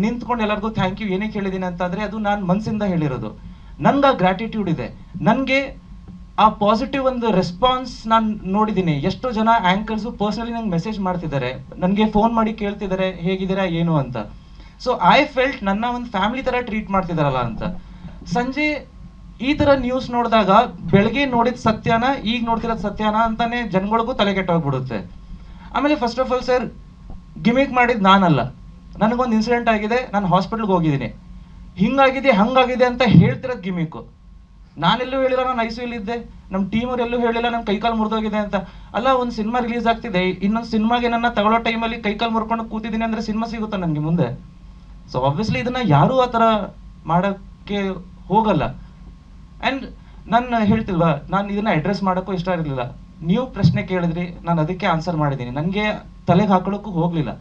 ನಿಂತ್ಕೊಂಡು ಎಲ್ಲರಿಗೂ thank you ಏನಕ್ಕೆ ಹೇಳಿದ್ದೀನಿ ಅಂತಂದರೆ ಅದು ನಾನು ಮನಸ್ಸಿಂದ ಹೇಳಿರೋದು. ನಂಗೆ ಆ ಗ್ರ್ಯಾಟಿಟ್ಯೂಡ್ ಇದೆ. ನನಗೆ ಆ ಪಾಸಿಟಿವ್ ಒಂದು ರೆಸ್ಪಾನ್ಸ್ ನಾನು ನೋಡಿದ್ದೀನಿ. ಎಷ್ಟೋ ಜನ ಆ್ಯಂಕರ್ಸು ಪರ್ಸ್ನಲಿ ನಂಗೆ ಮೆಸೇಜ್ ಮಾಡ್ತಿದ್ದಾರೆ, ನನಗೆ ಫೋನ್ ಮಾಡಿ ಕೇಳ್ತಿದ್ದಾರೆ ಹೇಗಿದ್ದೀರಾ ಏನು ಅಂತ. ಸೊ ಐ ಫೆಲ್ಟ್ ನನ್ನ ಒಂದು ಫ್ಯಾಮಿಲಿ ಥರ ಟ್ರೀಟ್ ಮಾಡ್ತಿದ್ದಾರಲ್ಲ ಅಂತ. ಸಂಜೆ ಈ ಥರ ನ್ಯೂಸ್ ನೋಡಿದಾಗ ಬೆಳಗ್ಗೆ ನೋಡಿದ ಸತ್ಯನ ಈಗ ನೋಡ್ತಿರೋದು ಸತ್ಯನ ಅಂತಾನೆ ಜನಗಳಿಗೂ ತಲೆ ಕೆಟ್ಟೋಗ್ಬಿಡುತ್ತೆ. ಆಮೇಲೆ first of all sir, gimmick ಮಾಡಿದ್ದು ನಾನಲ್ಲ. ನನಗೊಂದು ಇನ್ಸಿಡೆಂಟ್ ಆಗಿದೆ, ನಾನು ಹಾಸ್ಪಿಟ್ಲ್ಗೆ ಹೋಗಿದ್ದೀನಿ, ಹಿಂಗಾಗಿದೆ ಹಂಗಾಗಿದೆ ಅಂತ ಹೇಳ್ತಿರೋದು ಗಿಮಿಕ್ಕು. ನಾನೆಲ್ಲೂ ಹೇಳಿಲ್ಲ ನಾನು ICU ಇದ್ದೆ, ನಮ್ಮ ಟೀಮವ್ರು ಎಲ್ಲೂ ಹೇಳಿಲ್ಲ ನನ್ನ ಕೈಕಾಲು ಮುರಿದೋಗಿದೆ ಅಂತ. ಅಲ್ಲ, ಒಂದು ಸಿನಿಮಾ ರಿಲೀಸ್ ಆಗ್ತಿದೆ, ಇನ್ನೊಂದು ಸಿನಿಮಾಗೆ ನನ್ನ ತಗೊಳ್ಳೋ ಟೈಮಲ್ಲಿ ಕೈಕಾಲು ಮುರ್ಕೊಂಡು ಕೂತಿದ್ದೀನಿ ಅಂದರೆ ಸಿನಿಮಾ ಸಿಗುತ್ತಾ ನನಗೆ ಮುಂದೆ? ಸೊ ಆಬ್ವಿಯಸ್ಲಿ ಇದನ್ನು ಯಾರೂ ಆ ಥರ ಮಾಡೋಕ್ಕೆ ಹೋಗಲ್ಲ. ಆ್ಯಂಡ್ ನಾನು ಹೇಳ್ತಿಲ್ವಾ, ನಾನು ಇದನ್ನು ಅಡ್ರೆಸ್ ಮಾಡೋಕ್ಕೂ ಇಷ್ಟ ಇರಲಿಲ್ಲ. ನೀವು ಪ್ರಶ್ನೆ ಕೇಳಿದ್ರಿ, ನಾನು ಅದಕ್ಕೆ ಆನ್ಸರ್ ಮಾಡಿದ್ದೀನಿ. ನನಗೆ ತಲೆಗೆ ಹಾಕೊಳ್ಳೋಕ್ಕೂ ಹೋಗಲಿಲ್ಲ.